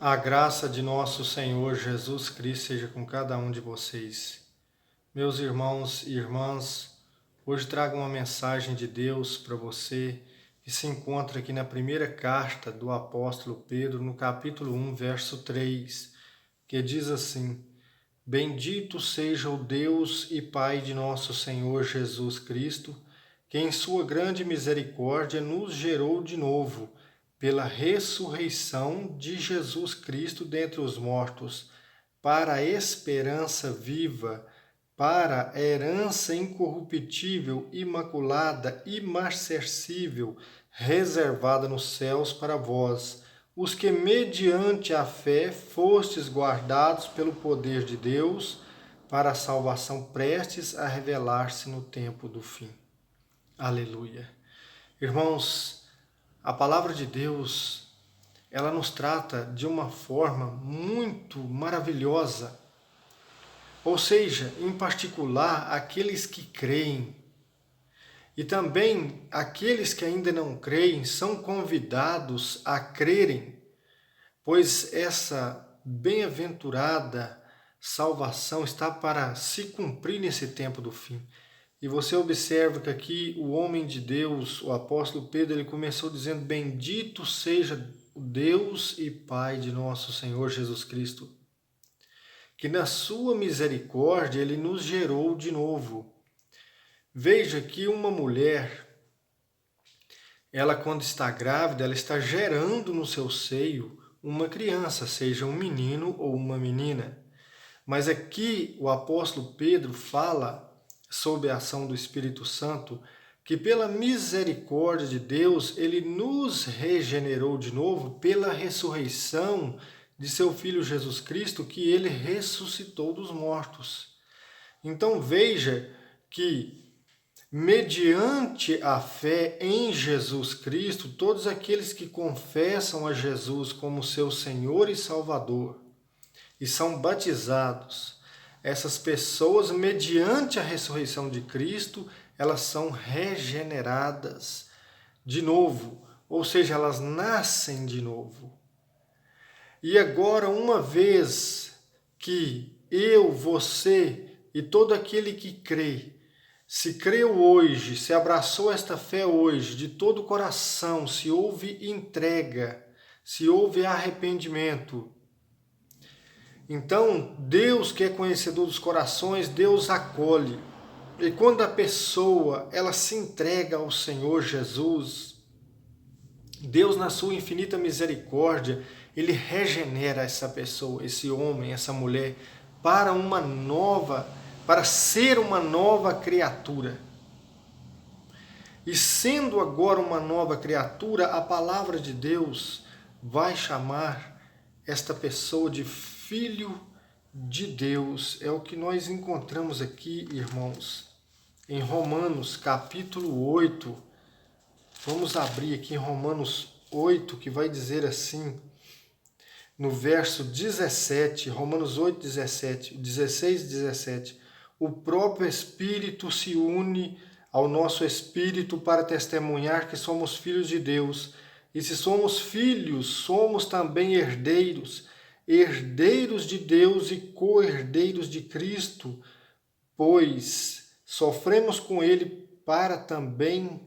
A graça de nosso Senhor Jesus Cristo seja com cada um de vocês. Meus irmãos e irmãs, hoje trago uma mensagem de Deus para você que se encontra aqui na primeira carta do apóstolo Pedro, no capítulo 1, verso 3, que diz assim: Bendito seja o Deus e Pai de nosso Senhor Jesus Cristo, que em sua grande misericórdia nos gerou de novo, pela ressurreição de Jesus Cristo dentre os mortos, para a esperança viva, para a herança incorruptível, imaculada, imarcessível, reservada nos céus para vós, os que mediante a fé fostes guardados pelo poder de Deus, para a salvação prestes a revelar-se no tempo do fim. Aleluia. Irmãos, a palavra de Deus, ela nos trata de uma forma muito maravilhosa. Ou seja, em particular, aqueles que creem e também aqueles que ainda não creem são convidados a crerem, pois essa bem-aventurada salvação está para se cumprir nesse tempo do fim. E você observa que aqui o homem de Deus, o apóstolo Pedro, ele começou dizendo: Bendito seja o Deus e Pai de nosso Senhor Jesus Cristo, que na sua misericórdia ele nos gerou de novo. Veja que uma mulher, ela quando está grávida, ela está gerando no seu seio uma criança, seja um menino ou uma menina. Mas aqui o apóstolo Pedro fala sob a ação do Espírito Santo, que pela misericórdia de Deus, ele nos regenerou de novo pela ressurreição de seu Filho Jesus Cristo, que ele ressuscitou dos mortos. Então veja que, mediante a fé em Jesus Cristo, todos aqueles que confessam a Jesus como seu Senhor e Salvador e são batizados, essas pessoas, mediante a ressurreição de Cristo, elas são regeneradas de novo, ou seja, elas nascem de novo. E agora, uma vez que eu, você e todo aquele que crê, se creu hoje, se abraçou esta fé hoje, de todo o coração, se houve entrega, se houve arrependimento, então, Deus, que é conhecedor dos corações, Deus acolhe. E quando a pessoa ela se entrega ao Senhor Jesus, Deus, na sua infinita misericórdia, ele regenera essa pessoa, esse homem, essa mulher, para ser uma nova criatura. E sendo agora uma nova criatura, a palavra de Deus vai chamar esta pessoa de Filho de Deus. É o que nós encontramos aqui, irmãos, em Romanos capítulo 8. Vamos abrir aqui em Romanos 8, que vai dizer assim, no verso 17, Romanos 8, 17, 16 e 17. O próprio Espírito se une ao nosso espírito para testemunhar que somos filhos de Deus. E se somos filhos, somos também herdeiros, herdeiros de Deus e co-herdeiros de Cristo, pois sofremos com Ele para também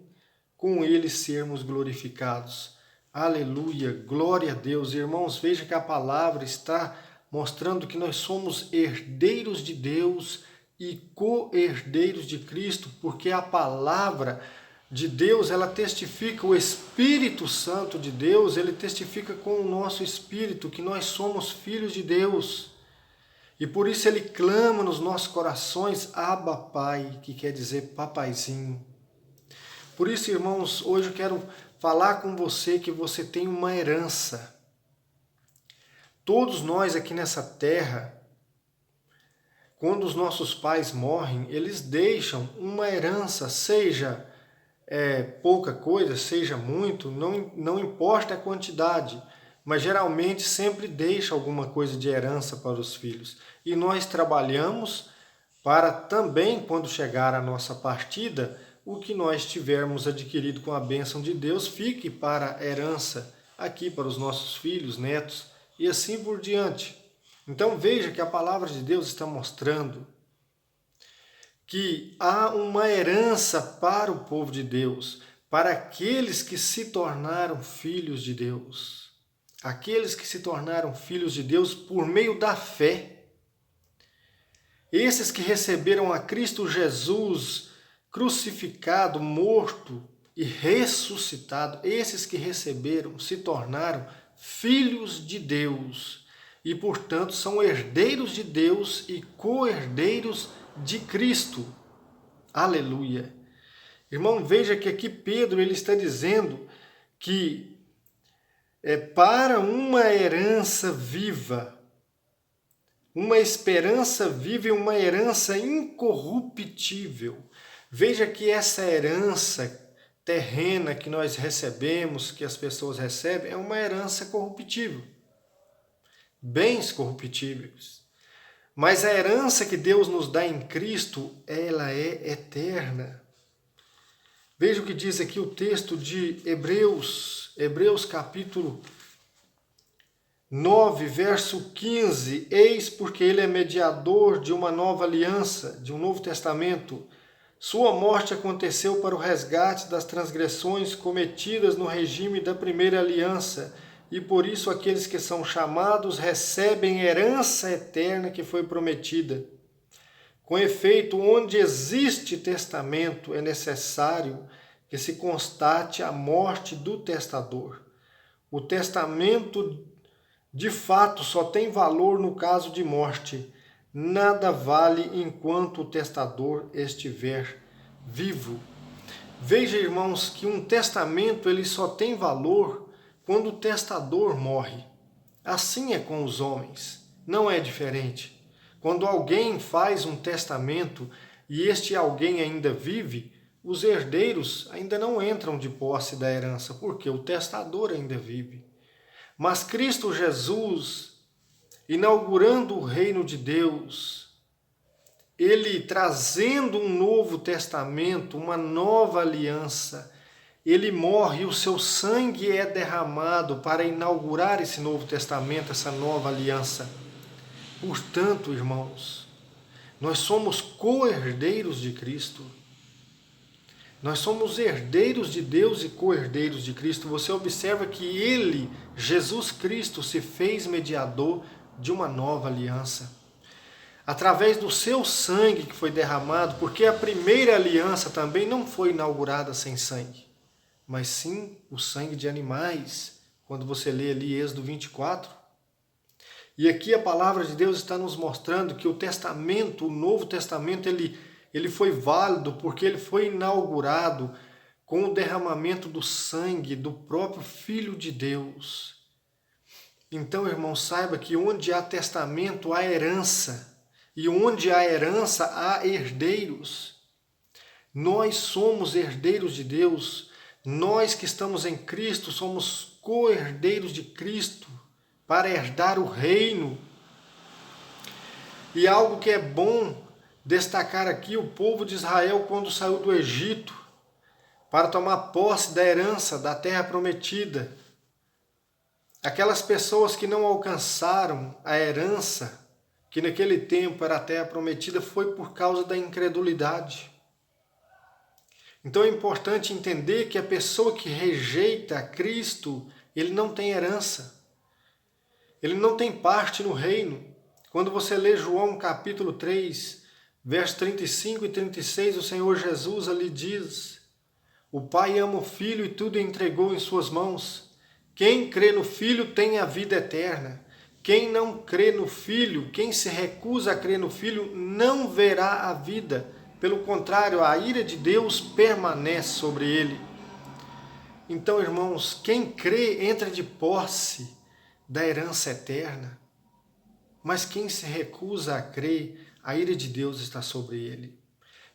com Ele sermos glorificados. Aleluia, glória a Deus. Irmãos, veja que a palavra está mostrando que nós somos herdeiros de Deus e co-herdeiros de Cristo, porque a palavra de Deus, ela testifica, o Espírito Santo de Deus, ele testifica com o nosso espírito que nós somos filhos de Deus. E por isso ele clama nos nossos corações, Abba Pai, que quer dizer papaizinho. Por isso, irmãos, hoje eu quero falar com você que você tem uma herança. Todos nós aqui nessa terra, quando os nossos pais morrem, eles deixam uma herança, seja pouca coisa, seja muito, não importa a quantidade, mas geralmente sempre deixa alguma coisa de herança para os filhos. E nós trabalhamos para também, quando chegar a nossa partida, o que nós tivermos adquirido com a bênção de Deus fique para herança aqui para os nossos filhos, netos e assim por diante. Então veja que a palavra de Deus está mostrando que há uma herança para o povo de Deus, para aqueles que se tornaram filhos de Deus. Aqueles que se tornaram filhos de Deus por meio da fé. Esses que receberam a Cristo Jesus crucificado, morto e ressuscitado, esses que receberam se tornaram filhos de Deus e, portanto, são herdeiros de Deus e co-herdeiros de Cristo. Aleluia! Irmão, veja que aqui Pedro ele está dizendo que é para uma herança viva, uma esperança viva e uma herança incorruptível. Veja que essa herança terrena que nós recebemos, que as pessoas recebem, é uma herança corruptível. Bens corruptíveis. Mas a herança que Deus nos dá em Cristo, ela é eterna. Veja o que diz aqui o texto de Hebreus capítulo 9, verso 15. Eis porque ele é mediador de uma nova aliança, de um novo testamento. Sua morte aconteceu para o resgate das transgressões cometidas no regime da primeira aliança, e por isso aqueles que são chamados recebem herança eterna que foi prometida. Com efeito, onde existe testamento, é necessário que se constate a morte do testador. O testamento, de fato, só tem valor no caso de morte. Nada vale enquanto o testador estiver vivo. Veja, irmãos, que um testamento ele só tem valor quando o testador morre. Assim é com os homens, não é diferente. Quando alguém faz um testamento e este alguém ainda vive, os herdeiros ainda não entram de posse da herança, porque o testador ainda vive. Mas Cristo Jesus, inaugurando o reino de Deus, ele trazendo um novo testamento, uma nova aliança, ele morre e o seu sangue é derramado para inaugurar esse novo testamento, essa nova aliança. Portanto, irmãos, nós somos co-herdeiros de Cristo. Nós somos herdeiros de Deus e co-herdeiros de Cristo. Você observa que ele, Jesus Cristo, se fez mediador de uma nova aliança. Através do seu sangue que foi derramado, porque a primeira aliança também não foi inaugurada sem sangue, mas sim o sangue de animais, quando você lê ali Êxodo 24. E aqui a palavra de Deus está nos mostrando que o testamento, o Novo Testamento, ele foi válido porque ele foi inaugurado com o derramamento do sangue do próprio Filho de Deus. Então, irmão, saiba que onde há testamento, há herança. E onde há herança, há herdeiros. Nós somos herdeiros de Deus. Nós que estamos em Cristo somos co-herdeiros de Cristo para herdar o reino. E algo que é bom destacar aqui, o povo de Israel, quando saiu do Egito, para tomar posse da herança da terra prometida, aquelas pessoas que não alcançaram a herança, que naquele tempo era a terra prometida, foi por causa da incredulidade. Então é importante entender que a pessoa que rejeita Cristo, ele não tem herança. Ele não tem parte no reino. Quando você lê João capítulo 3, versos 35 e 36, o Senhor Jesus ali diz: o Pai ama o Filho e tudo entregou em suas mãos. Quem crê no Filho tem a vida eterna. Quem não crê no Filho, quem se recusa a crer no Filho, não verá a vida. Pelo contrário, a ira de Deus permanece sobre ele. Então, irmãos, quem crê entra de posse da herança eterna. Mas quem se recusa a crer, a ira de Deus está sobre ele.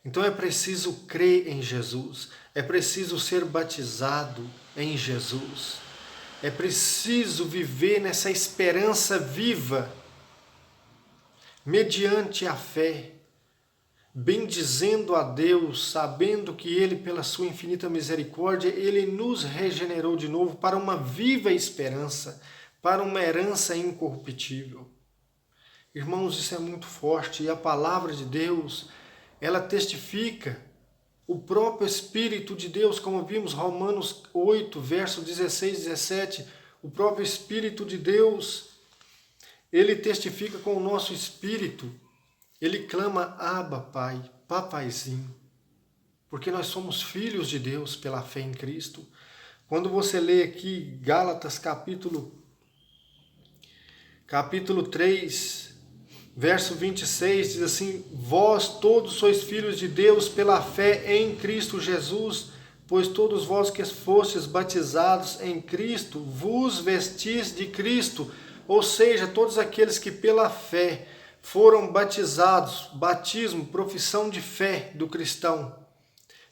Então é preciso crer em Jesus. É preciso ser batizado em Jesus. É preciso viver nessa esperança viva, mediante a fé, bendizendo a Deus, sabendo que Ele, pela sua infinita misericórdia, Ele nos regenerou de novo para uma viva esperança, para uma herança incorruptível. Irmãos, isso é muito forte, e a palavra de Deus, ela testifica, o próprio Espírito de Deus, como vimos Romanos 8, verso 16 e 17, o próprio Espírito de Deus, ele testifica com o nosso espírito, ele clama, Abba, Pai, papaizinho, porque nós somos filhos de Deus pela fé em Cristo. Quando você lê aqui Gálatas capítulo 3, verso 26, diz assim, vós todos sois filhos de Deus pela fé em Cristo Jesus, pois todos vós que fostes batizados em Cristo, vos vestis de Cristo. Ou seja, todos aqueles que pela fé foram batizados, batismo, profissão de fé do cristão.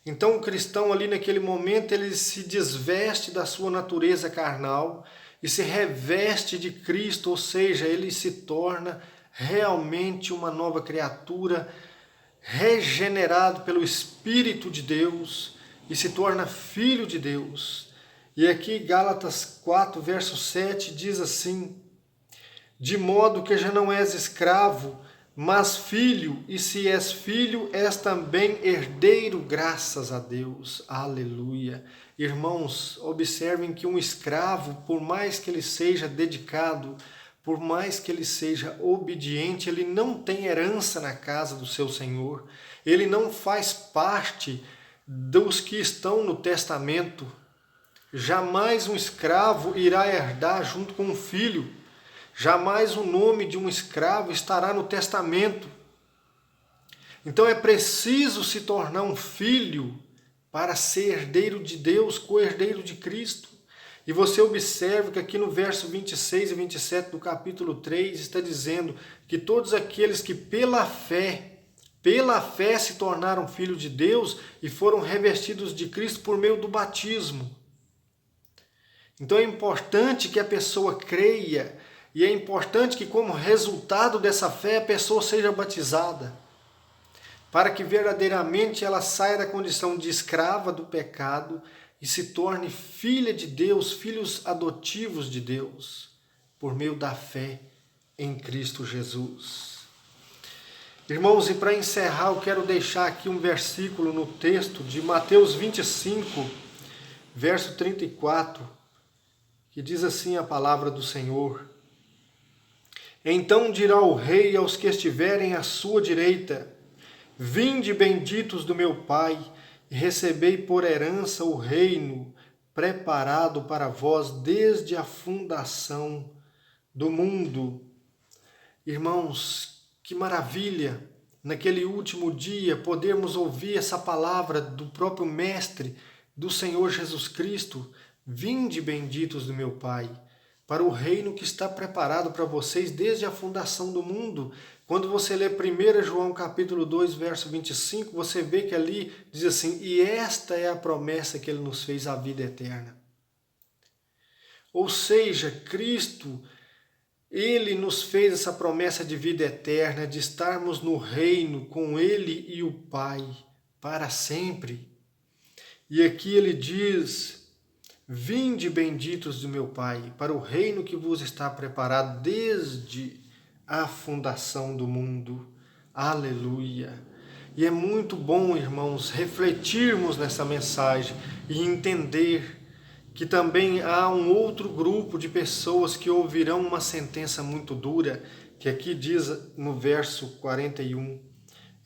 Então o cristão ali naquele momento ele se desveste da sua natureza carnal e se reveste de Cristo, ou seja, ele se torna realmente uma nova criatura, regenerado pelo Espírito de Deus e se torna filho de Deus. E aqui Gálatas 4, verso 7 diz assim, de modo que já não és escravo, mas filho, e se és filho, és também herdeiro, graças a Deus. Aleluia. Irmãos, observem que um escravo, por mais que ele seja dedicado, por mais que ele seja obediente, ele não tem herança na casa do seu senhor. Ele não faz parte dos que estão no testamento. Jamais um escravo irá herdar junto com um filho. Jamais o nome de um escravo estará no testamento. Então é preciso se tornar um filho para ser herdeiro de Deus, co-herdeiro de Cristo. E você observa que aqui no verso 26 e 27 do capítulo 3 está dizendo que todos aqueles que pela fé se tornaram filhos de Deus e foram revestidos de Cristo por meio do batismo. Então é importante que a pessoa creia e é importante que como resultado dessa fé a pessoa seja batizada, para que verdadeiramente ela saia da condição de escrava do pecado e se torne filha de Deus, filhos adotivos de Deus, por meio da fé em Cristo Jesus. Irmãos, e para encerrar, eu quero deixar aqui um versículo no texto de Mateus 25, verso 34, que diz assim a palavra do Senhor, então dirá o rei aos que estiverem à sua direita, vinde benditos do meu Pai, e recebei por herança o reino preparado para vós desde a fundação do mundo. Irmãos, que maravilha, naquele último dia, podermos ouvir essa palavra do próprio Mestre, do Senhor Jesus Cristo, vinde benditos do meu Pai, para o reino que está preparado para vocês desde a fundação do mundo. Quando você lê 1 João capítulo 2, verso 25, você vê que ali diz assim, e esta é a promessa que ele nos fez, a vida eterna. Ou seja, Cristo, ele nos fez essa promessa de vida eterna, de estarmos no reino com ele e o Pai para sempre. E aqui ele diz, vinde benditos do meu Pai, para o reino que vos está preparado desde a fundação do mundo. Aleluia! E é muito bom, irmãos, refletirmos nessa mensagem e entender que também há um outro grupo de pessoas que ouvirão uma sentença muito dura, que aqui diz no verso 41,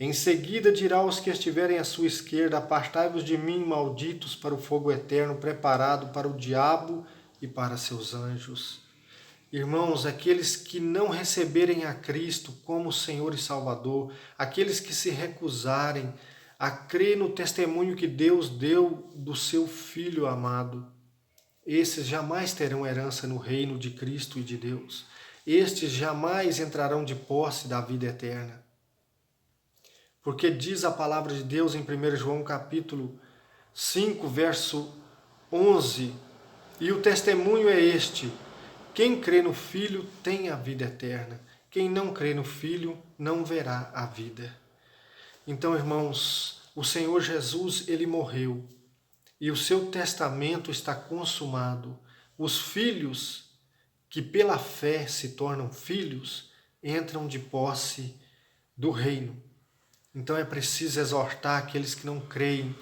em seguida dirá aos que estiverem à sua esquerda, apartai-vos de mim, malditos, para o fogo eterno, preparado para o diabo e para seus anjos. Irmãos, aqueles que não receberem a Cristo como Senhor e Salvador, aqueles que se recusarem a crer no testemunho que Deus deu do seu Filho amado, esses jamais terão herança no reino de Cristo e de Deus. Estes jamais entrarão de posse da vida eterna. Porque diz a palavra de Deus em 1 João capítulo 5, verso 11, e o testemunho é este, quem crê no Filho tem a vida eterna, quem não crê no Filho não verá a vida. Então, irmãos, o Senhor Jesus, ele morreu, e o seu testamento está consumado. Os filhos que pela fé se tornam filhos, entram de posse do reino. Então é preciso exortar aqueles que não creem,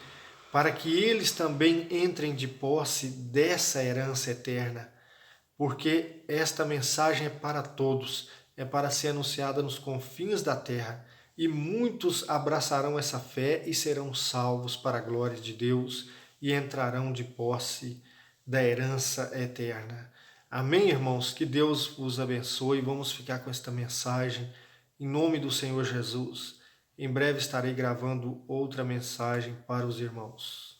para que eles também entrem de posse dessa herança eterna, porque esta mensagem é para todos, é para ser anunciada nos confins da terra, e muitos abraçarão essa fé e serão salvos para a glória de Deus e entrarão de posse da herança eterna. Amém, irmãos? Que Deus vos abençoe. Vamos ficar com esta mensagem em nome do Senhor Jesus. Em breve estarei gravando outra mensagem para os irmãos.